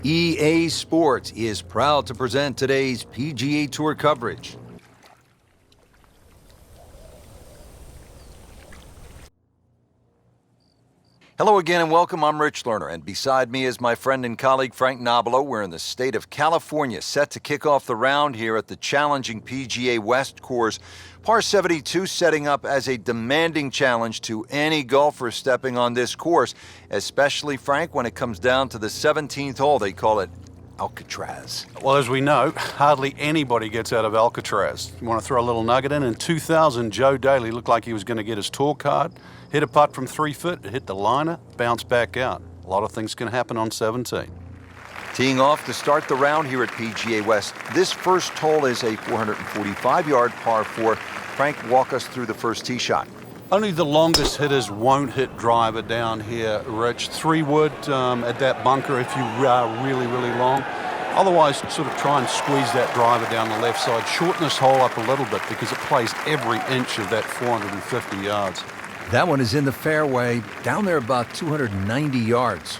EA Sports is proud to present today's PGA Tour coverage. Hello again and welcome. I'm Rich Lerner, and beside me is my friend and colleague Frank Nobilo. We're in the state of California, set to kick off the round here at the challenging PGA West course. Par 72 setting up as a demanding challenge to any golfer stepping on this course, especially, Frank, when it comes down to the 17th hole. They call it Alcatraz. Well, as we know, hardly anybody gets out of Alcatraz. You want to throw a little nugget in? In 2000, Joe Daly looked like he was going to get his tour card, hit a putt from 3 foot, hit the liner, bounce back out. A lot of things can happen on 17. Teeing off to start the round here at PGA West. This first hole is a 445-yard par 4. Frank, walk us through the first tee shot. Only the longest hitters won't hit driver down here, Rich. 3 wood at that bunker if you are really, really long. Otherwise, sort of try and squeeze that driver down the left side. Shorten this hole up a little bit because it plays every inch of that 450 yards. That one is in the fairway, down there about 290 yards.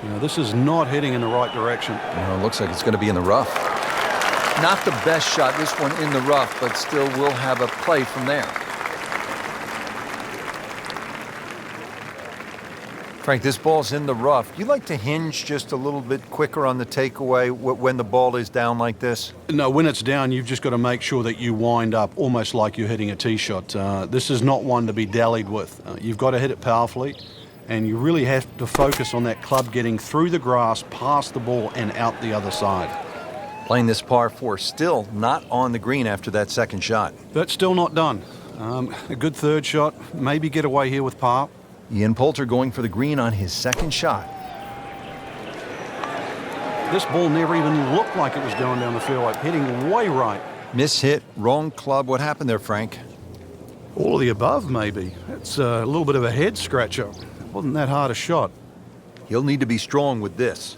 You know, this is not heading in the right direction. It looks like it's going to be in the rough. Not the best shot, this one in the rough, but still will have a play from there. Frank, this ball's in the rough. You like to hinge just a little bit quicker on the takeaway when the ball is down like this? No, when it's down, you've just got to make sure that you wind up almost like you're hitting a tee shot. This is not one to be dallied with. You've got to hit it powerfully, and you really have to focus on that club getting through the grass, past the ball, and out the other side. Playing this par 4, still not on the green after that second shot. But still not done. A good third shot, maybe get away here with par. Ian Poulter going for the green on his second shot. This ball never even looked like it was going down the fairway, hitting way right. Mishit, wrong club. What happened there, Frank? All of the above, maybe. It's a little bit of a head scratcher. It wasn't that hard a shot. He'll need to be strong with this.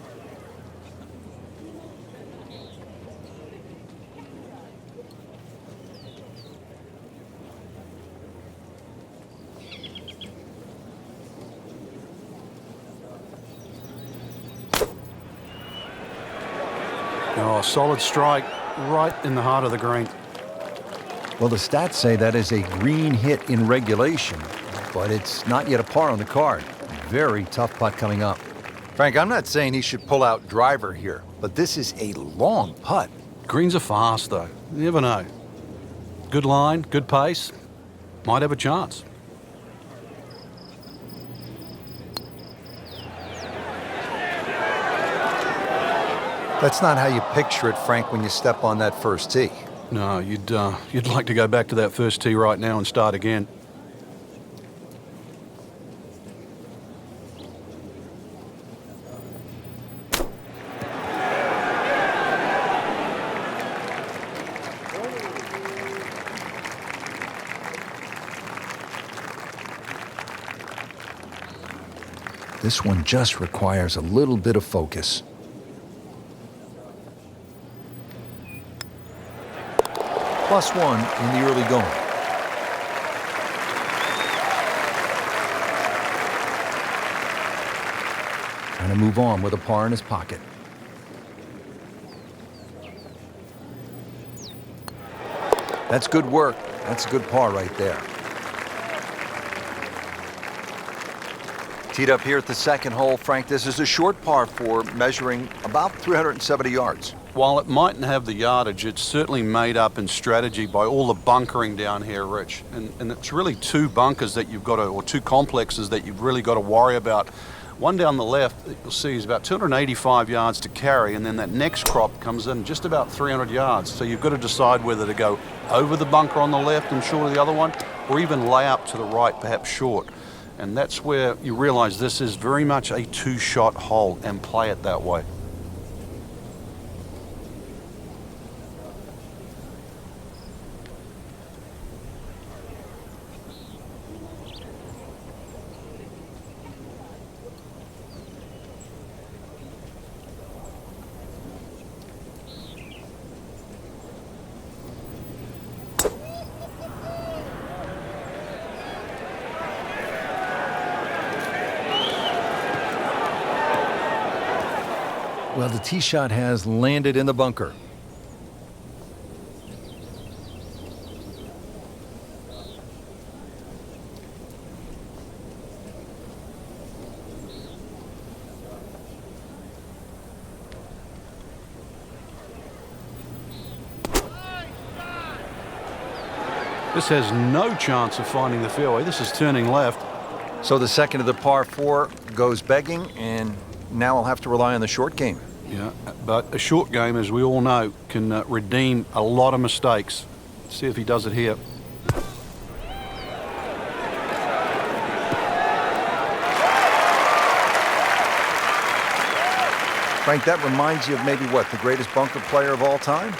Oh, solid strike right in the heart of the green. Well, the stats say that is a green hit in regulation, but it's not yet a par on the card. Very tough putt coming up. Frank, I'm not saying he should pull out driver here, but this is a long putt. Greens are fast, though. You never know. Good line, good pace. Might have a chance. That's not how you picture it, Frank, when you step on that first tee. No, you'd like to go back to that first tee right now and start again. This one just requires a little bit of focus. +1 in the early going. Trying to move on with a par in his pocket. That's good work. That's a good par right there. Teed up here at the second hole, Frank, this is a short par 4 measuring about 370 yards. While it mightn't have the yardage, it's certainly made up in strategy by all the bunkering down here, Rich. And it's really 2 bunkers that you've got to, or 2 complexes that you've really got to worry about. One down the left, you'll see, is about 285 yards to carry, and then that next crop comes in just about 300 yards. So you've got to decide whether to go over the bunker on the left and short of the other one, or even lay up to the right, perhaps short. And that's where you realize this is very much a 2-shot hole, and play it that way. Well, the tee shot has landed in the bunker. This has no chance of finding the fairway. This is turning left. So the second of the par 4 goes begging, and now I'll have to rely on the short game. Yeah, but a short game, as we all know, can redeem a lot of mistakes. See if he does it here. Frank, that reminds you of maybe what, the greatest bunker player of all time?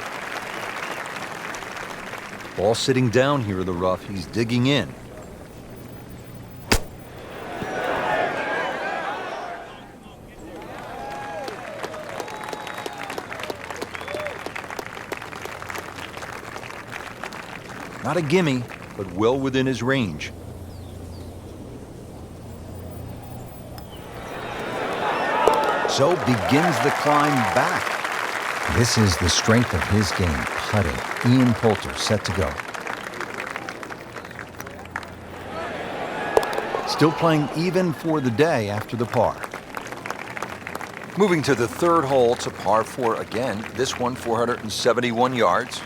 Ball sitting down here in the rough. He's digging in. Not a gimme, but well within his range. So begins the climb back. This is the strength of his game, putting. Ian Poulter set to go. Still playing even for the day after the par. Moving to the third hole, to par 4 again. This one 471 yards.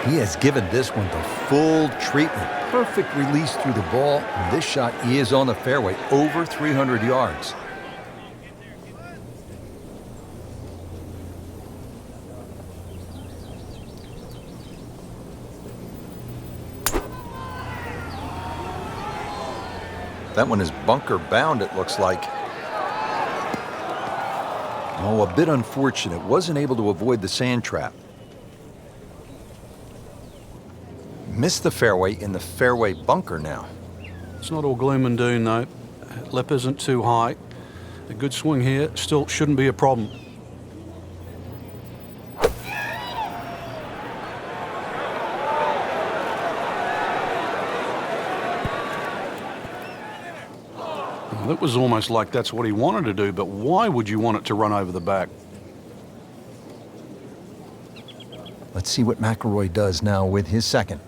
He has given this one the full treatment. Perfect release through the ball. And this shot is on the fairway, over 300 yards. That one is bunker bound, it looks like. Oh, a bit unfortunate. Wasn't able to avoid the sand trap. Missed the fairway in the fairway bunker now. It's not all gloom and doom, though. Lip isn't too high. A good swing here still shouldn't be a problem. Well, it was almost like that's what he wanted to do, but why would you want it to run over the back? Let's see what McIlroy does now with his second.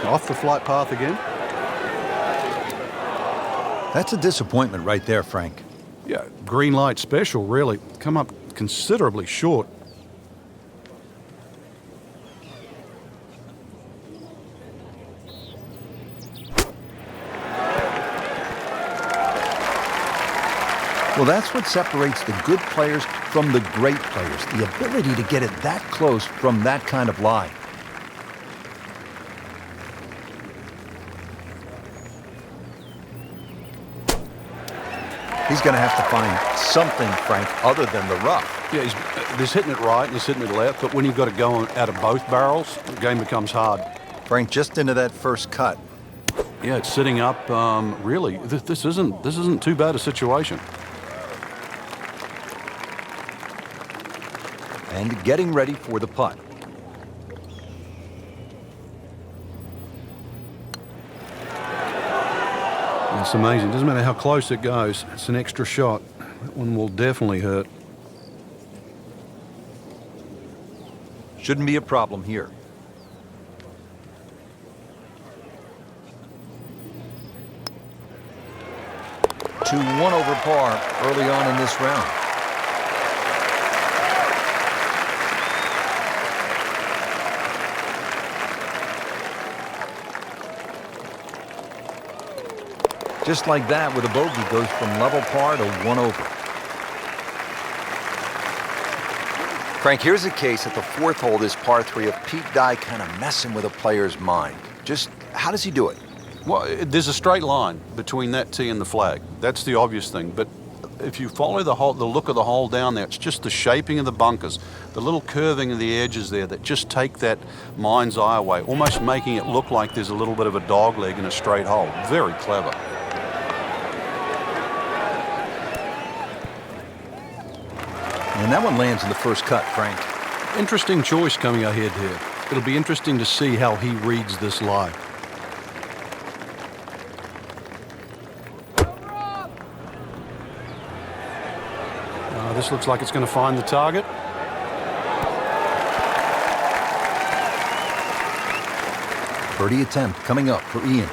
Off the flight path again. That's a disappointment right there, Frank. Yeah, green light special, really. Come up considerably short. Well, that's what separates the good players from the great players, the ability to get it that close from that kind of lie. He's going to have to find something, Frank, other than the rough. Yeah, he's hitting it right and he's hitting it left, but when you've got to go out of both barrels, the game becomes hard. Frank, just into that first cut. Yeah, it's sitting up. Really, this isn't too bad a situation. And getting ready for the putt. It's amazing. Doesn't matter how close it goes. It's an extra shot. That one will definitely hurt. Shouldn't be a problem here. To 1 over par early on in this round. Just like that, with a bogey, goes from level par to 1 over. Frank, here's a case at the fourth hole, this par 3, of Pete Dye kind of messing with a player's mind. Just how does he do it? Well, there's a straight line between that tee and the flag. That's the obvious thing. But if you follow the look of the hole down there, it's just the shaping of the bunkers, the little curving of the edges there that just take that mind's eye away, almost making it look like there's a little bit of a dog leg in a straight hole. Very clever. And that one lands in the first cut, Frank. Interesting choice coming ahead here. It'll be interesting to see how he reads this lie. This looks like it's going to find the target. Birdie attempt coming up for Ian.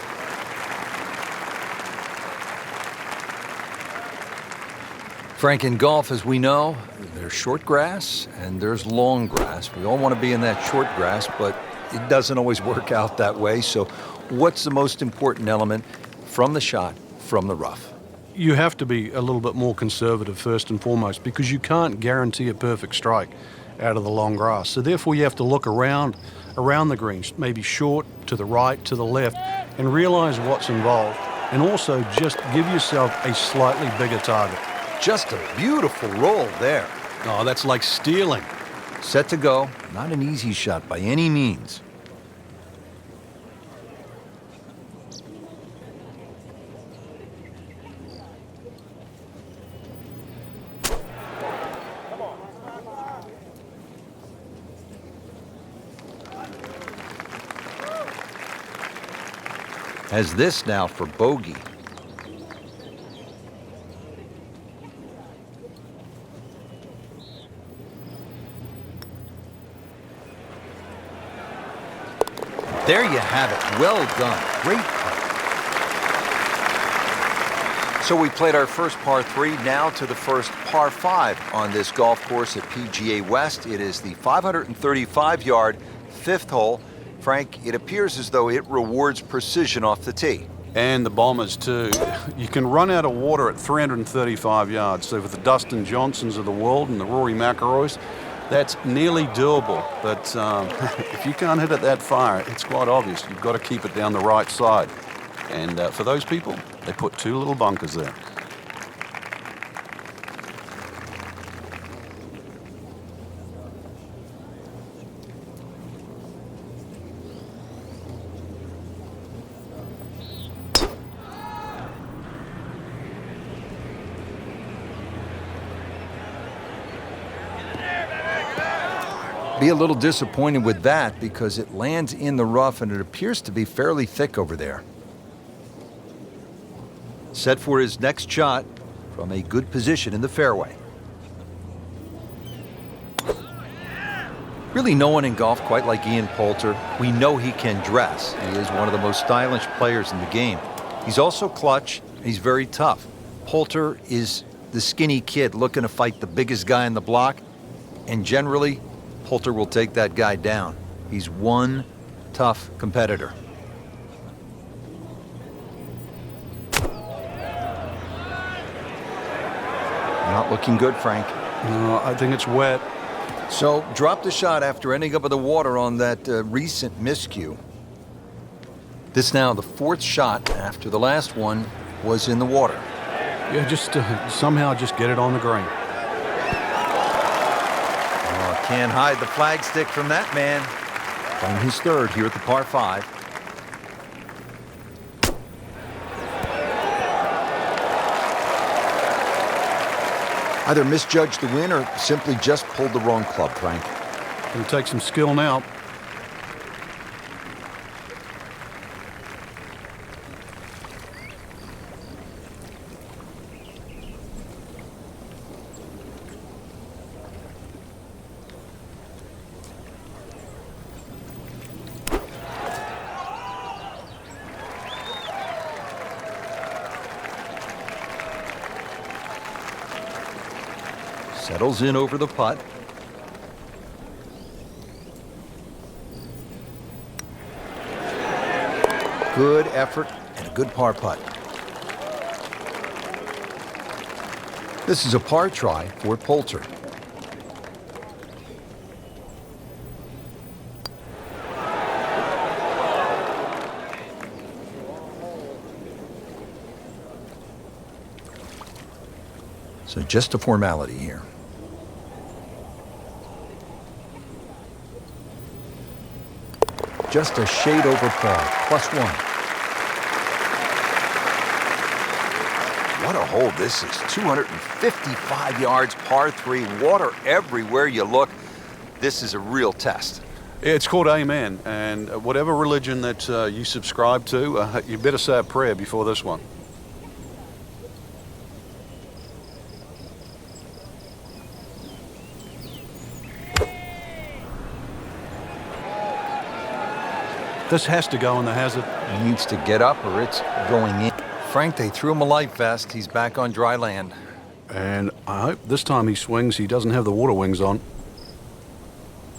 Frank, in golf, as we know, there's short grass and there's long grass. We all want to be in that short grass, but it doesn't always work out that way. So what's the most important element from the shot, from the rough? You have to be a little bit more conservative first and foremost, because you can't guarantee a perfect strike out of the long grass. So therefore you have to look around the greens, maybe short, to the right, to the left, and realize what's involved. And also just give yourself a slightly bigger target. Just a beautiful roll there. Oh, that's like stealing. Set to go. Not an easy shot by any means. Has this now for bogey. There you have it. Well done. Great putt. So we played our first par 3, now to the first par 5 on this golf course at PGA West. It is the 535-yard 5th hole. Frank, it appears as though it rewards precision off the tee. And the bombers too. You can run out of water at 335 yards. So for the Dustin Johnsons of the world and the Rory McIlroys, that's nearly doable. But if you can't hit it that far, it's quite obvious. You've got to keep it down the right side. And for those people, they put 2 little bunkers there. Be a little disappointed with that because it lands in the rough and it appears to be fairly thick over there. Set for his next shot from a good position in the fairway. Really no one in golf quite like Ian Poulter. We know he can dress. He is one of the most stylish players in the game. He's also clutch. He's very tough. Poulter is the skinny kid looking to fight the biggest guy in the block, and generally Poulter will take that guy down. He's one tough competitor. Not looking good, Frank. No, I think it's wet. So, dropped the shot after ending up in the water on that recent miscue. This now the 4th shot after the last one was in the water. Yeah, just somehow just get it on the green. Can't hide the flagstick from that man. Playing his 3rd here at the par 5. Either misjudged the win or simply just pulled the wrong club, Frank. It'll take some skill now. Settles in over the putt. Good effort and a good par putt. This is a par try for Poulter. So just a formality here. Just a shade over par, +1. What a hole this is. 255 yards, par 3, water everywhere you look. This is a real test. It's called Amen, and whatever religion that you subscribe to, you better say a prayer before this one. This has to go in the hazard. He needs to get up or it's going in. Frank, they threw him a life vest. He's back on dry land. And I hope this time he swings, he doesn't have the water wings on.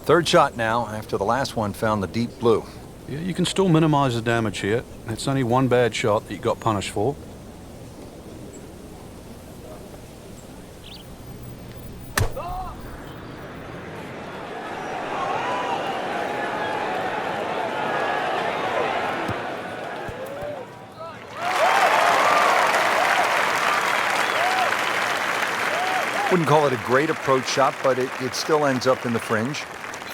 Third shot now, after the last one found the deep blue. Yeah, you can still minimize the damage here. It's only one bad shot that you got punished for. Wouldn't call it a great approach shot, but it still ends up in the fringe.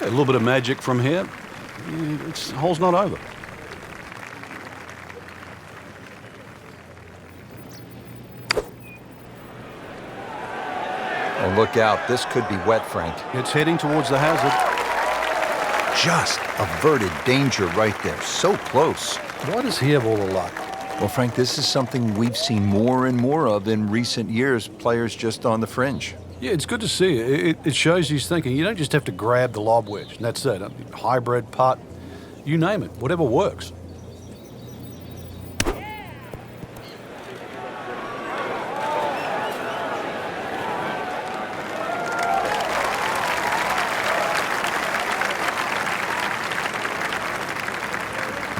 A little bit of magic from here. It's hole's not over. Oh, look out. This could be wet, Frank. It's heading towards the hazard. Just averted danger right there. So close. Why does he have all the luck? Well, Frank, this is something we've seen more and more of in recent years, players just on the fringe. Yeah, it's good to see. It shows he's thinking. You don't just have to grab the lob wedge, and that's it. Hybrid, putt, you name it, whatever works.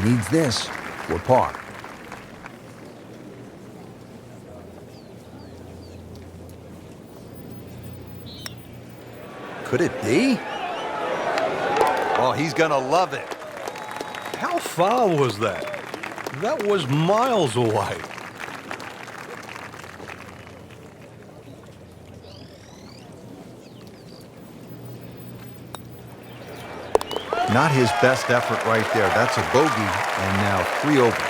Needs this for par. Could it be? Oh, he's gonna love it. How far was that? That was miles away. Not his best effort right there. That's a bogey, and now 3 over.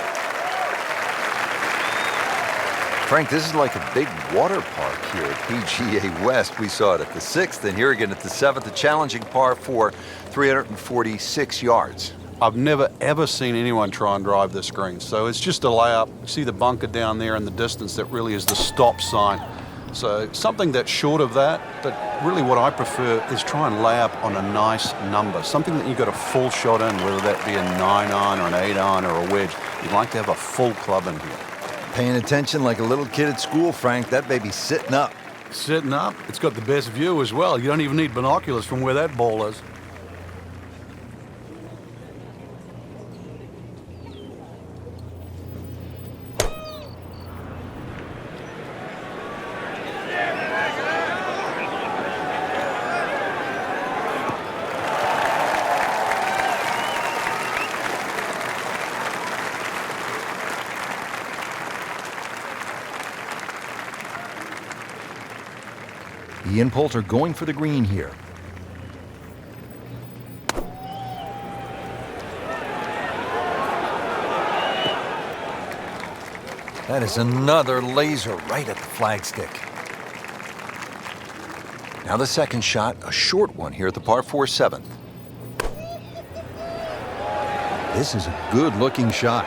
Frank, this is like a big water park here at PGA West. We saw it at the 6th, and here again at the 7th, a challenging par 4, 346 yards. I've never, ever seen anyone try and drive this green. So it's just a layup. You see the bunker down there in the distance. That really is the stop sign. So something that's short of that, but really what I prefer is try and lay up on a nice number. Something that you've got a full shot in, whether that be a 9-iron or an 8-iron or a wedge. You'd like to have a full club in here. Paying attention like a little kid at school, Frank. That baby's sitting up. Sitting up, it's got the best view as well. You don't even need binoculars from where that ball is. Ian Poulter going for the green here. That is another laser right at the flagstick. Now the second shot, a short one here at the par 4 7th. This is a good-looking shot.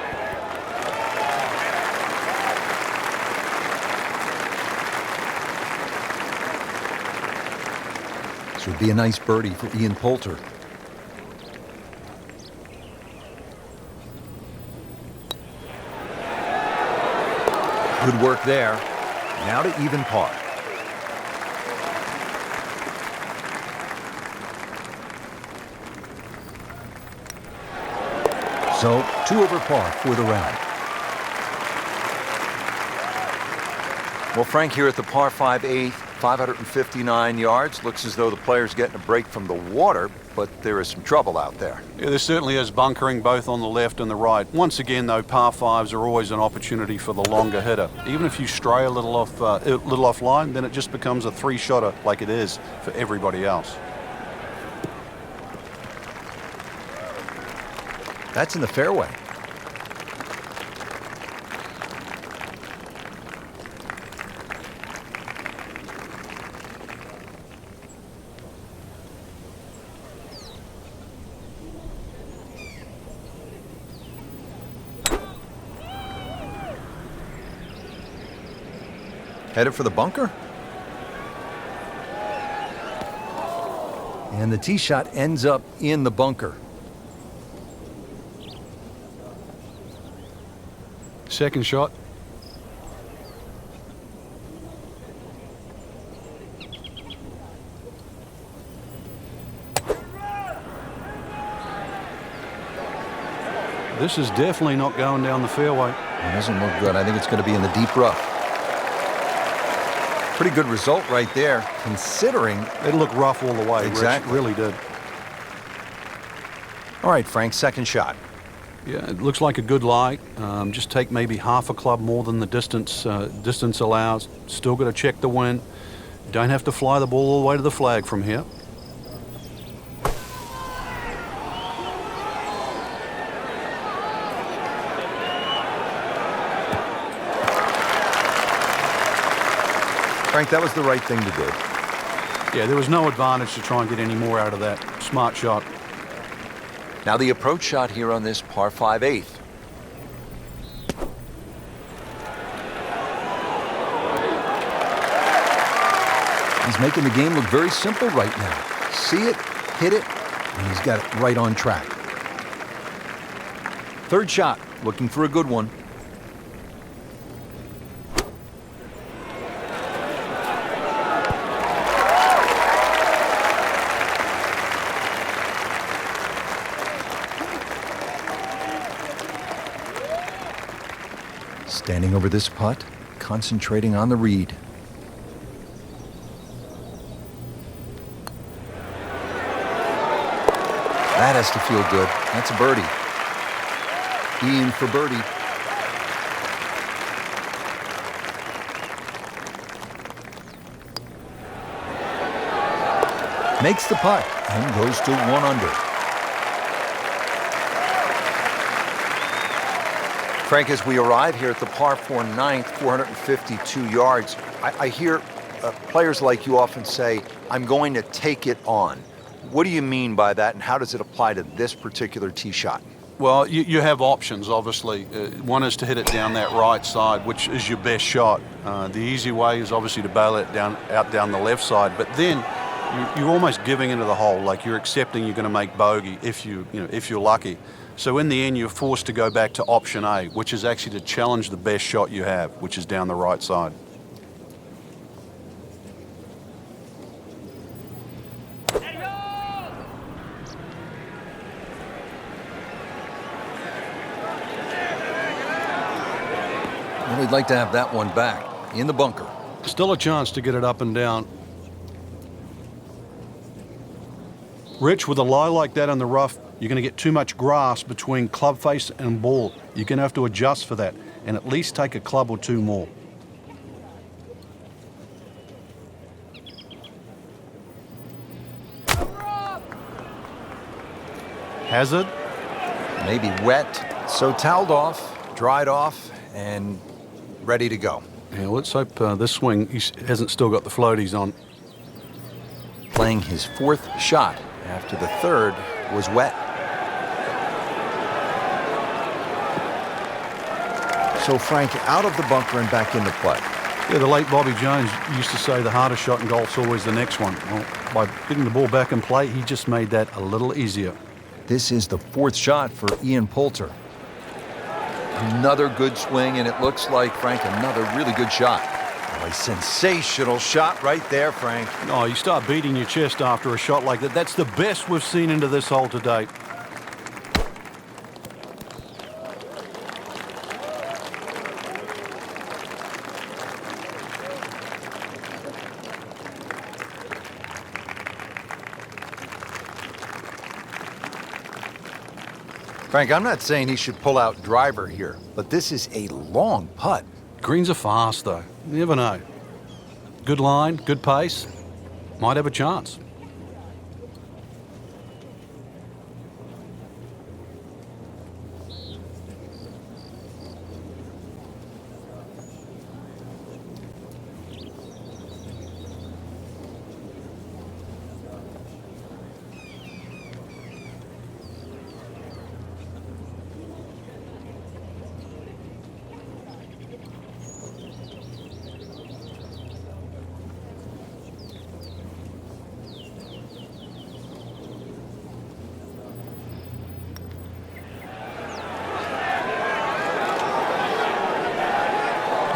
This would be a nice birdie for Ian Poulter. Good work there. Now to even par. So, 2 over par for the round. Well, Frank, here at the par 5 8th, 559 yards. Looks as though the player's getting a break from the water, but there is some trouble out there. Yeah, there certainly is bunkering both on the left and the right. Once again, though, par 5s are always an opportunity for the longer hitter. Even if you stray a little offline, then it just becomes a 3-shotter like it is for everybody else. That's in the fairway. Headed for the bunker. And the tee shot ends up in the bunker. Second shot. This is definitely not going down the fairway. It doesn't look good. I think it's going to be in the deep rough. Pretty good result right there, considering it looked rough all the way. Exactly. Rich, really did. All right, Frank, second shot. Yeah, it looks like a good lie. Just take maybe half a club more than the distance allows. Still got to check the wind. Don't have to fly the ball all the way to the flag from here. Frank, that was the right thing to do. Yeah, there was no advantage to try and get any more out of that. Smart shot. Now the approach shot here on this par 5 8th. He's making the game look very simple right now. See it, hit it, and he's got it right on track. Third shot, looking for a good one. Standing over this putt, concentrating on the read. That has to feel good. That's a birdie. Ian for birdie. Makes the putt and goes to 1 under. Frank, as we arrive here at the par 4 9th, 452 yards, I hear players like you often say, I'm going to take it on. What do you mean by that, and how does it apply to this particular tee shot? Well, you have options, obviously. One is to hit it down that right side, which is your best shot. The easy way is obviously to bail it out down the left side, but then you're almost giving into the hole, like you're accepting you're going to make bogey if you're lucky. So in the end, you're forced to go back to option A, which is actually to challenge the best shot you have, which is down the right side. Well, we'd like to have that one back in the bunker. Still a chance to get it up and down. Rich, with a lie like that in the rough, you're going to get too much grass between club face and ball. You're going to have to adjust for that and at least take a club or two more. Hazard. Maybe wet, so toweled off, dried off, and ready to go. Yeah, let's hope this swing he hasn't still got the floaties on. Playing his 4th shot after the 3rd was wet. So Frank out of the bunker and back into play. Yeah, the late Bobby Jones used to say the hardest shot in golf's always the next one. Well, by getting the ball back in play, he just made that a little easier. This is the 4th shot for Ian Poulter. Another good swing, and it looks like, Frank, another really good shot. A sensational shot right there, Frank. Oh, you start beating your chest after a shot like that. That's the best we've seen into this hole to date. Frank, I'm not saying he should pull out driver here, but this is a long putt. Greens are fast, though. You never know. Good line, good pace. Might have a chance.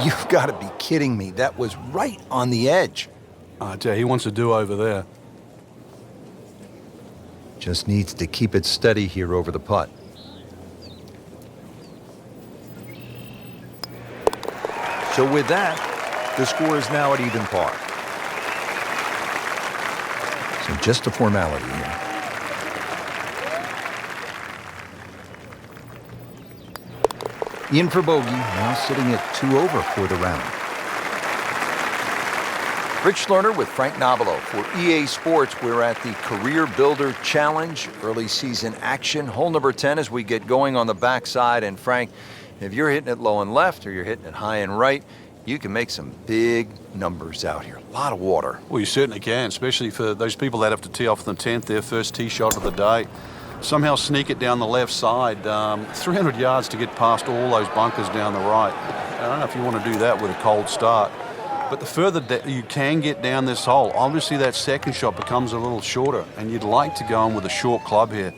You've got to be kidding me. That was right on the edge. I tell you, he wants to do over there. Just needs to keep it steady here over the putt. So with that, the score is now at even par. So just a formality here. In for bogey, now sitting at 2 over for the round. Rich Lerner with Frank Nobilo for EA Sports. We're at the Career Builder Challenge, early season action. Hole number 10 as we get going on the backside. And Frank, if you're hitting it low and left or you're hitting it high and right, you can make some big numbers out here. A lot of water. Well, you certainly can, especially for those people that have to tee off the 10th, their first tee shot of the day. Somehow sneak it down the left side. 300 yards to get past all those bunkers down the right. I don't know if you want to do that with a cold start. But the further you can get down this hole, obviously that second shot becomes a little shorter, and you'd like to go in with a short club here.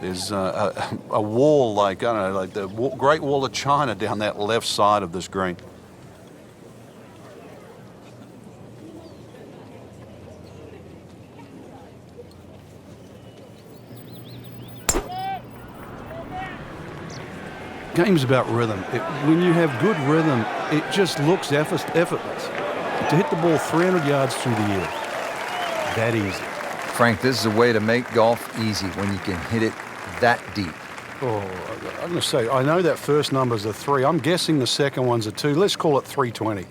There's a wall, like, I don't know, like the Great Wall of China down that left side of this green. Game's about rhythm. When you have good rhythm, it just looks effortless. To hit the ball 300 yards through the air, that easy. Frank, this is a way to make golf easy when you can hit it that deep. Oh, I'm going to say, I know that first number's a 3. I'm guessing the second one's a 2. Let's call it 320.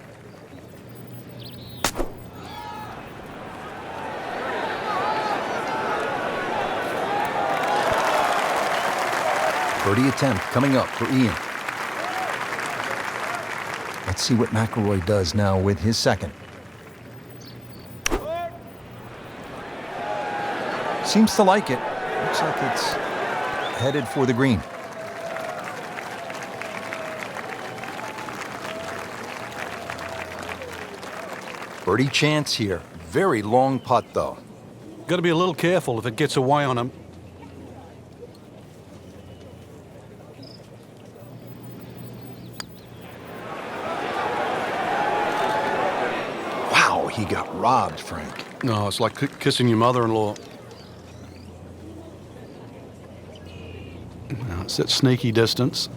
Birdie attempt coming up for Ian. Let's see what McIlroy does now with his second. Seems to like it. Looks like it's headed for the green. Birdie chance here. Very long putt, though. Got to be a little careful if it gets away on him. Wow, he got robbed, Frank. No, it's like kissing your mother-in-law. No, it's that sneaky distance.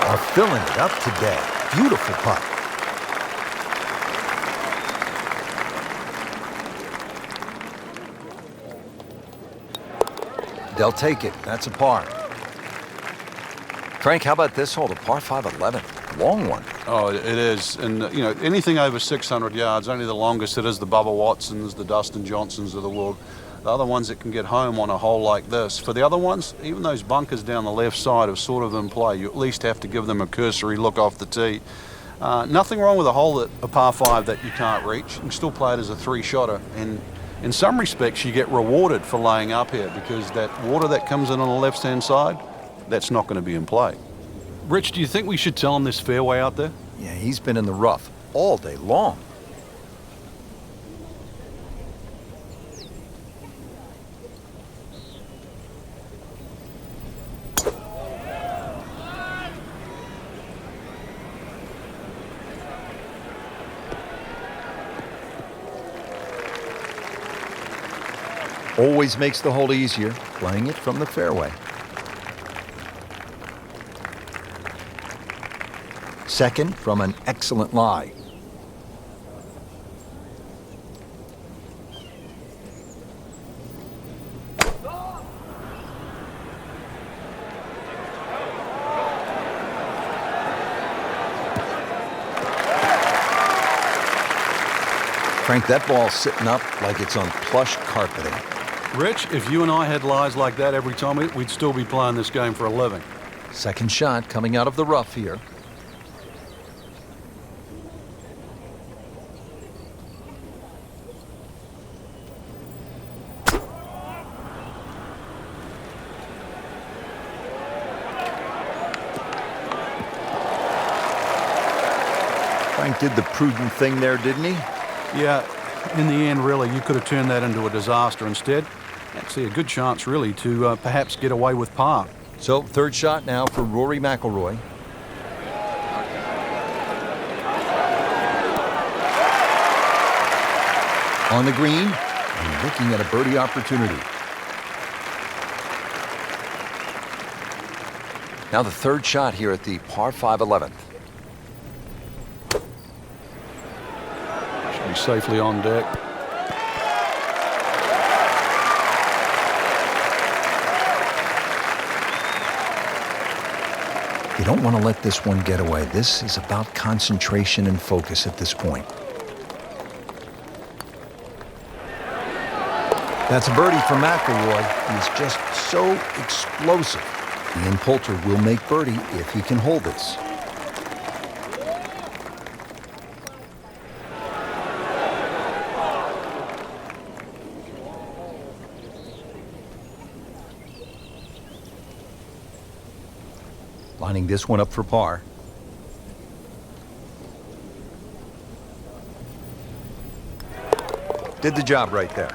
Are filling it up today. Beautiful putt. They'll take it. That's a par. Frank, how about this hole, the par 5 11? Long one. Oh, it is. And, you know, anything over 600 yards, only the longest it is the Bubba Watsons, the Dustin Johnsons of the world. The other ones that can get home on a hole like this. For the other ones, even those bunkers down the left side are sort of in play. You at least have to give them a cursory look off the tee. Nothing wrong with a hole, a par 5 that you can't reach. You can still play it as a 3-shotter. And in some respects, you get rewarded for laying up here because that water that comes in on the left-hand side, that's not going to be in play. Rich, do you think we should tell him this fairway out there? Yeah, he's been in the rough all day long. Always makes the hole easier, playing it from the fairway. Second from an excellent lie. Frank, that ball's sitting up like it's on plush carpeting. Rich, if you and I had lies like that every time, we'd still be playing this game for a living. Second shot coming out of the rough here. Frank did the prudent thing there, didn't he? Yeah, in the end, really, you could have turned that into a disaster instead. Actually, a good chance, really, to perhaps get away with par. So, third shot now for Rory McIlroy. On the green, and looking at a birdie opportunity. Now the third shot here at the par 5 11th. Should be safely on deck. You don't want to let this one get away. This is about concentration and focus at this point. That's a birdie for McIlroy. He's just so explosive. Ian Poulter will make birdie if he can hold this. Lining this one up for par. Did the job right there.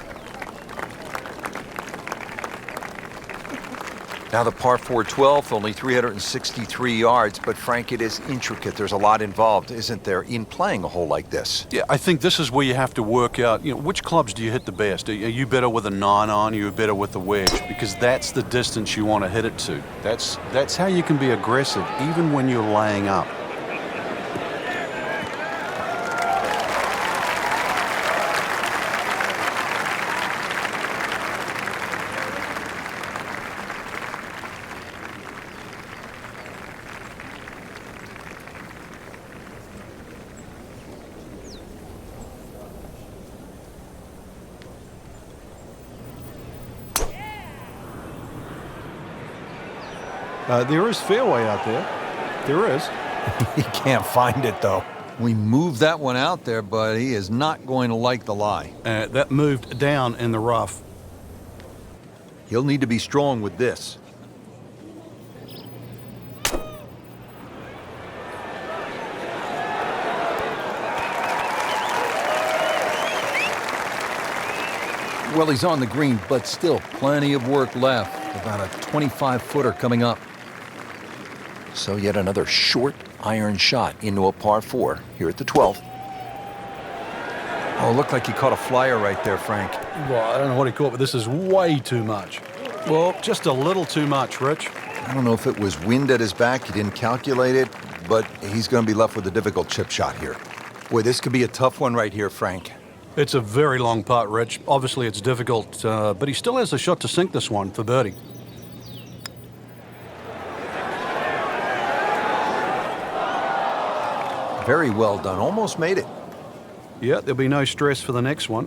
Now the par 4 12th, only 363 yards, but Frank, it is intricate. There's a lot involved, isn't there, in playing a hole like this? Yeah, I think this is where you have to work out, which clubs do you hit the best? Are you better with a 9-iron, are you better with the wedge? Because that's the distance you want to hit it to. That's how you can be aggressive, even when you're laying up. There is fairway out there. There is. He can't find it, though. We moved that one out there, but he is not going to like the lie. That moved down in the rough. He'll need to be strong with this. Well, he's on the green, but still plenty of work left. About a 25-footer coming up. So yet another short iron shot into a par 4 here at the 12th. Oh, it looked like he caught a flyer right there, Frank. Well, I don't know what he caught, but this is way too much. Well, just a little too much, Rich. I don't know if it was wind at his back. He didn't calculate it, but he's going to be left with a difficult chip shot here. Boy, this could be a tough one right here, Frank. It's a very long putt, Rich. Obviously, it's difficult, but he still has a shot to sink this one for birdie. Very well done. Almost made it. Yeah, there'll be no stress for the next one.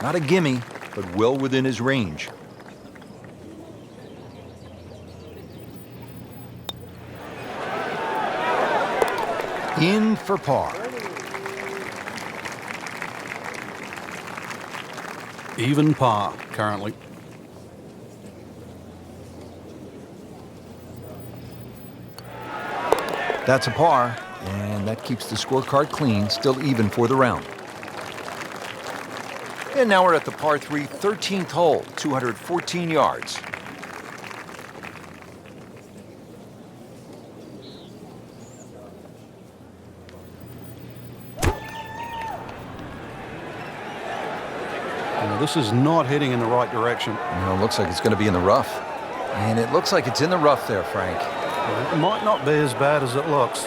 Not a gimme, but well within his range. In for par. Even par, currently. That's a par, and that keeps the scorecard clean, still even for the round. And now we're at the par 3, 13th hole, 214 yards. This is not heading in the right direction. You know, it looks like it's going to be in the rough. And it looks like it's in the rough there, Frank. It might not be as bad as it looks.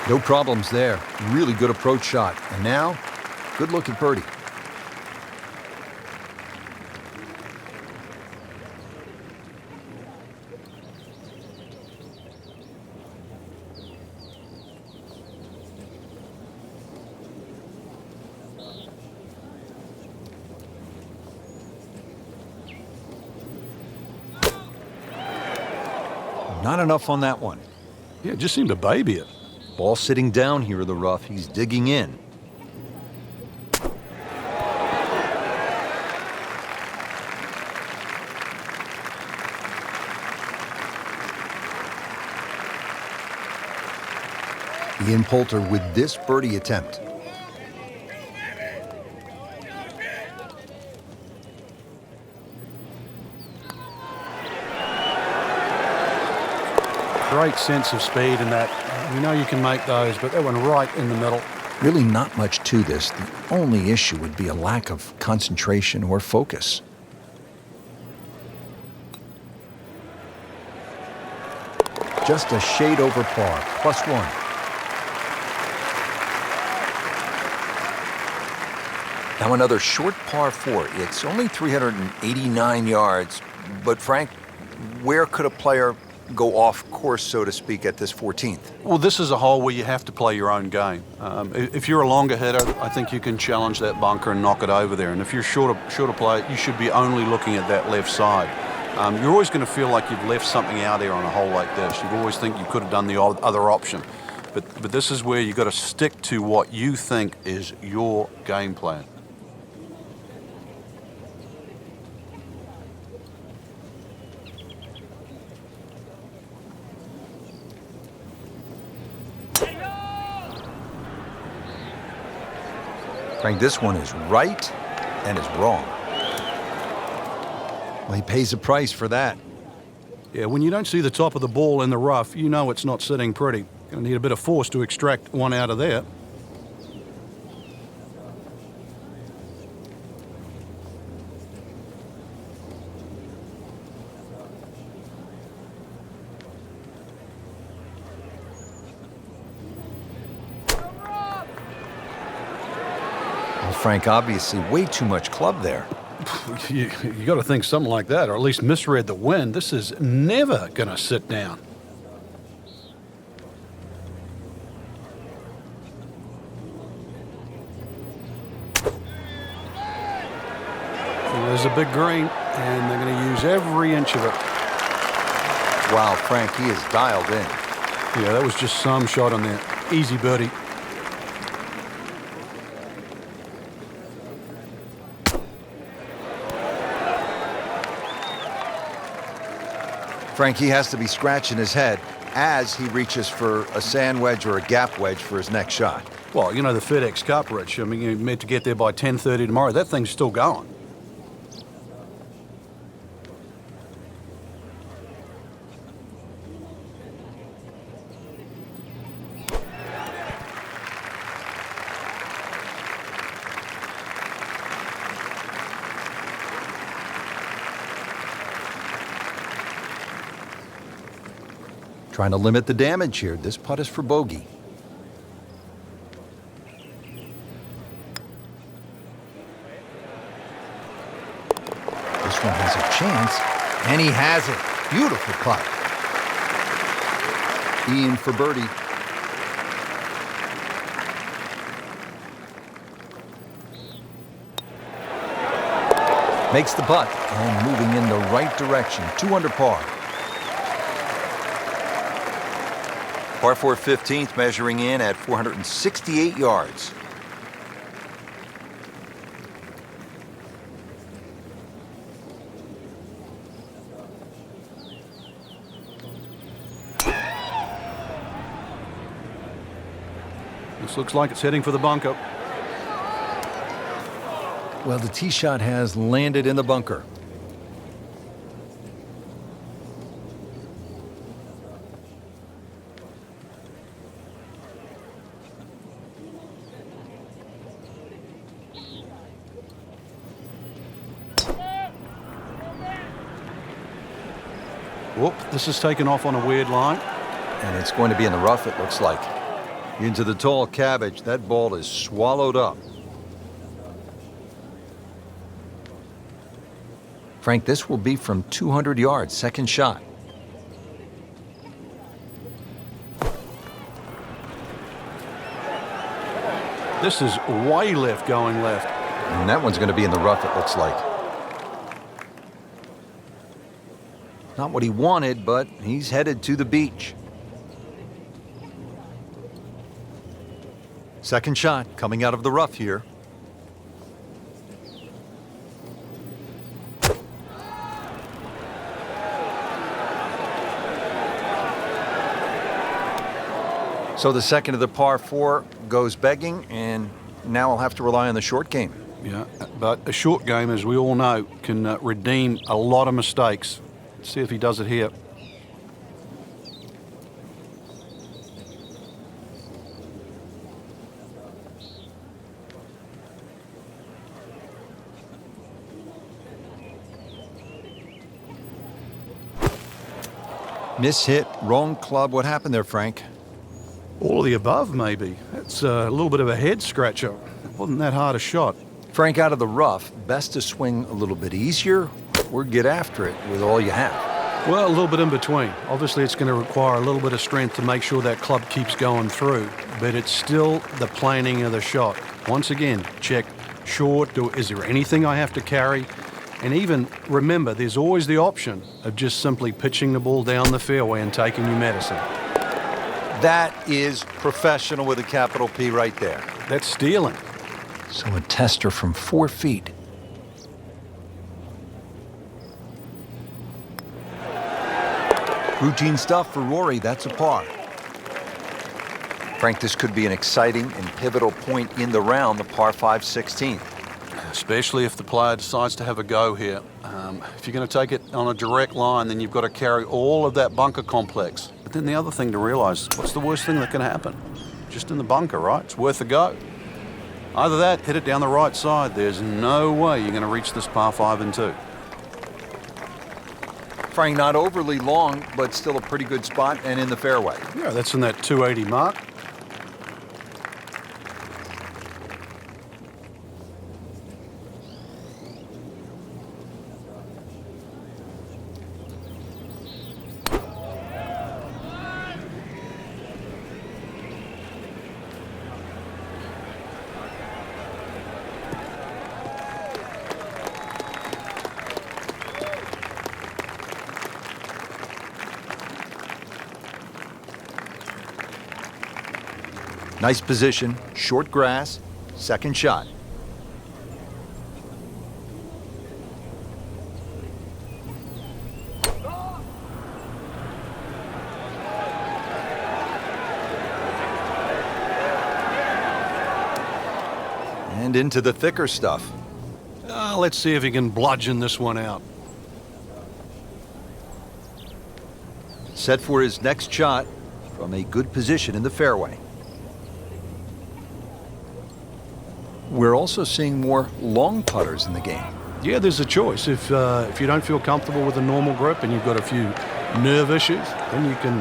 No problems there. Really good approach shot. And now, good look at birdie. Not enough on that one. Yeah, it just seemed to baby it. Ball sitting down here in the rough. He's digging in. Ian Poulter with this birdie attempt. Great sense of speed in that. You know you can make those, but that one right in the middle. Really not much to this. The only issue would be a lack of concentration or focus. Just a shade over par, +1. Now another short par 4. It's only 389 yards, but Frank, where could a player go off course, so to speak, at this 14th? Well, this is a hole where you have to play your own game. If you're a longer hitter, I think you can challenge that bunker and knock it over there. And if you're a shorter player, you should be only looking at that left side. You're always going to feel like you've left something out there on a hole like this. You always think you could have done the other option. But this is where you've got to stick to what you think is your game plan. Frank, this one is right and is wrong. Well, he pays a price for that. Yeah, when you don't see the top of the ball in the rough, you know it's not sitting pretty. Going to need a bit of force to extract one out of there. Frank, obviously way too much club there. You got to think something like that, or at least misread the wind. This is never going to sit down. And there's a big green, and they're going to use every inch of it. Wow, Frank, he is dialed in. Yeah, that was just some shot on there. Easy birdie. Frank, he has to be scratching his head as he reaches for a sand wedge or a gap wedge for his next shot. Well, you know the FedEx Cup, Rich. I mean, you're meant to get there by 10:30 tomorrow. That thing's still going. Trying to limit the damage here. This putt is for bogey. This one has a chance, and he has it. Beautiful putt. Ian for birdie. Makes the putt and moving in the right direction. 2 under par. Par 4 15th, measuring in at 468 yards. This looks like it's heading for the bunker. Well, the tee shot has landed in the bunker. Whoop, this is taken off on a weird line. And it's going to be in the rough, it looks like. Into the tall cabbage. That ball is swallowed up. Frank, this will be from 200 yards, second shot. This is way left going left. And that one's going to be in the rough, it looks like. Not what he wanted, but he's headed to the beach. Second shot coming out of the rough here. So the second of the par 4 goes begging, and now I'll have to rely on the short game. Yeah, but a short game, as we all know, can redeem a lot of mistakes. Let's see if he does it here. Mishit, wrong club. What happened there, Frank? All of the above, maybe. That's a little bit of a head scratcher. It wasn't that hard a shot. Frank, out of the rough, best to swing a little bit easier or get after it with all you have. Well, a little bit in between. Obviously, it's going to require a little bit of strength to make sure that club keeps going through, but it's still the planning of the shot. Once again, check short. Is there anything I have to carry? And even remember, there's always the option of just simply pitching the ball down the fairway and taking your medicine. That is professional with a capital P right there. That's stealing. So a tester from 4 feet. Routine stuff for Rory, that's a par. Frank, this could be an exciting and pivotal point in the round, the par 5 16th. Especially if the player decides to have a go here. If you're going to take it on a direct line, then you've got to carry all of that bunker complex. But then the other thing to realize, what's the worst thing that can happen? Just in the bunker, right? It's worth a go. Either that, hit it down the right side. There's no way you're going to reach this par 5 and 2. Frank, not overly long, but still a pretty good spot and in the fairway. Yeah, that's in that 280 mark. Nice position, short grass, second shot. And into the thicker stuff. Let's see if he can bludgeon this one out. Set for his next shot from a good position in the fairway. We're also seeing more long putters in the game. Yeah, there's a choice. If you don't feel comfortable with a normal grip and you've got a few nerve issues, then you can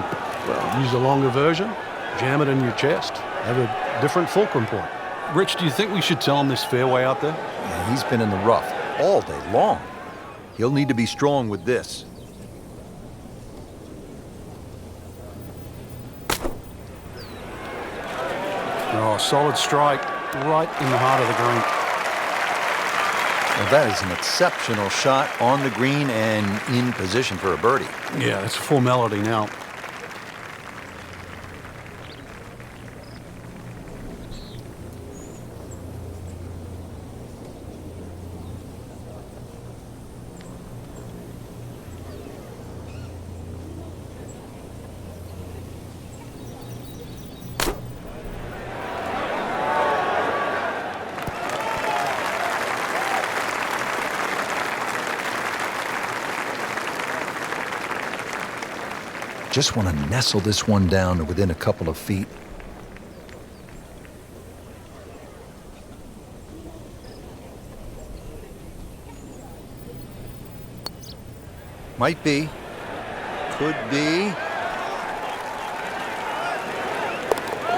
use a longer version, jam it in your chest, have a different fulcrum point. Rich, do you think we should tell him this fairway out there? Yeah, he's been in the rough all day long. He'll need to be strong with this. Oh, solid strike right in the heart of the green. Well, that is an exceptional shot on the green and in position for a birdie. Yeah, it's a formality now. Just want to nestle this one down to within a couple of feet. Might be. Could be.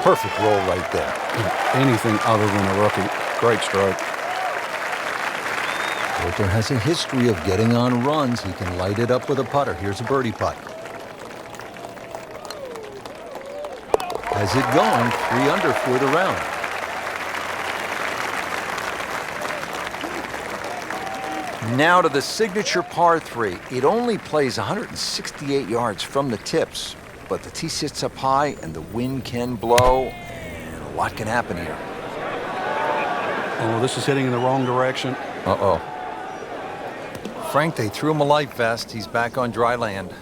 Perfect roll right there. Anything other than a rookie. Great stroke. Poulter has a history of getting on runs. He can light it up with a putter. Here's a birdie putt. Has it gone 3 under for the round. Now to the signature par 3. It only plays 168 yards from the tips, but the tee sits up high and the wind can blow, and a lot can happen here. Oh, this is heading in the wrong direction. Uh-oh. Frank, they threw him a life vest. He's back on dry land.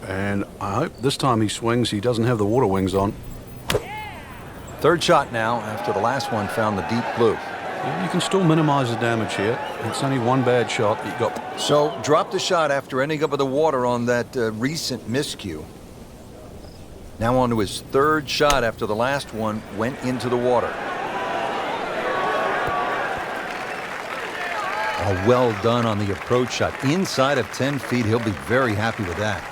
And I hope this time he swings, he doesn't have the water wings on. Third shot now after the last one found the deep blue. You can still minimize the damage here. It's only one bad shot that you got. So dropped the shot after ending up with the water on that recent miscue. Now on to his third shot after the last one went into the water. Oh, well done on the approach shot. Inside of 10 feet, he'll be very happy with that.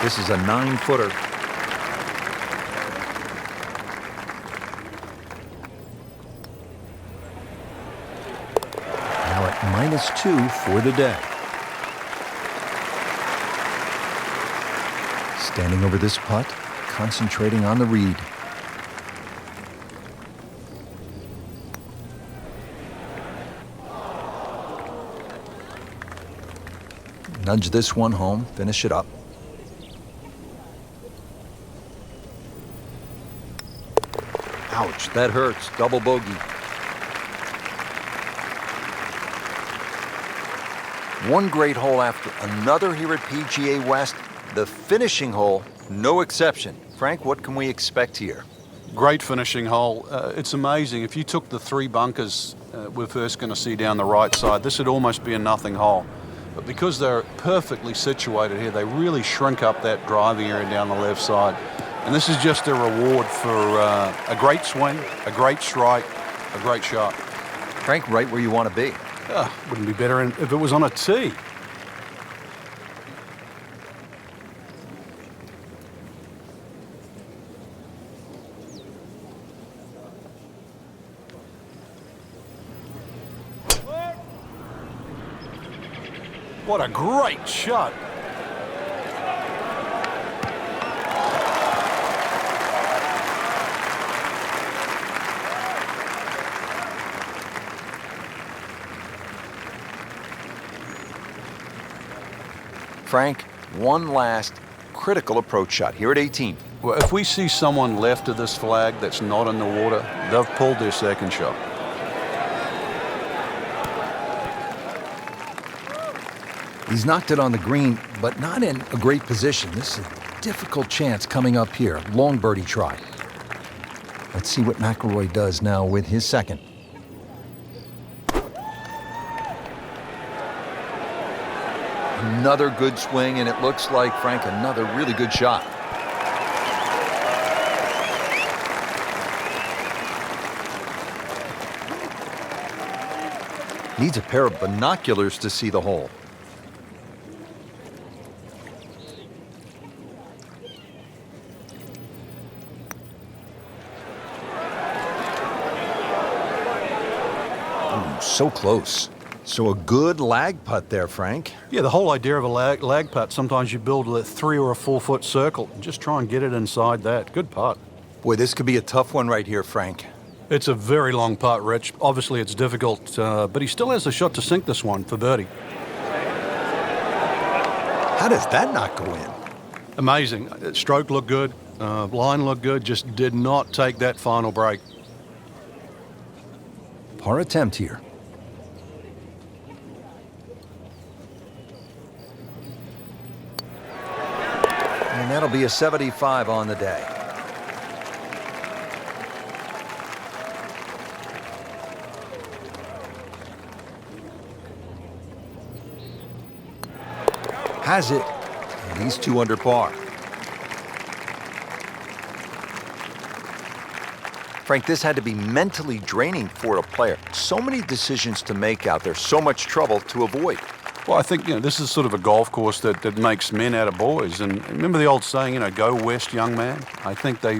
This is a 9-footer. Now at -2 for the day. Standing over this putt, concentrating on the read. Nudge this one home, finish it up. Ouch, that hurts. Double bogey. One great hole after another here at PGA West. The finishing hole, no exception. Frank, what can we expect here? Great finishing hole. It's amazing. If you took the 3 bunkers we're first going to see down the right side, this would almost be a nothing hole. But because they're perfectly situated here, they really shrink up that driving area down the left side. And this is just a reward for a great swing, a great strike, a great shot. Frank, right where you want to be. Wouldn't be better if it was on a tee. What a great shot. Frank, one last critical approach shot here at 18. Well, if we see someone left of this flag that's not in the water, they've pulled their second shot. He's knocked it on the green, but not in a great position. This is a difficult chance coming up here. Long birdie try. Let's see what McIlroy does now with his second. Another good swing, and it looks like, Frank, another really good shot. Needs a pair of binoculars to see the hole. Ooh, so close. So a good lag putt there, Frank. Yeah, the whole idea of a lag putt, sometimes you build a 3 or a 4 foot circle and just try and get it inside that. Good putt. Boy, this could be a tough one right here, Frank. It's a very long putt, Rich. Obviously, it's difficult, but he still has a shot to sink this one for birdie. How does that not go in? Amazing. Stroke looked good. Line looked good. Just did not take that final break. Par attempt here. And that'll be a 75 on the day. has it, and he's 2 under par. Frank, this had to be mentally draining for a player. So many decisions to make out there, so much trouble to avoid. Well, I think, this is sort of a golf course that makes men out of boys. And remember the old saying, go west, young man? I think they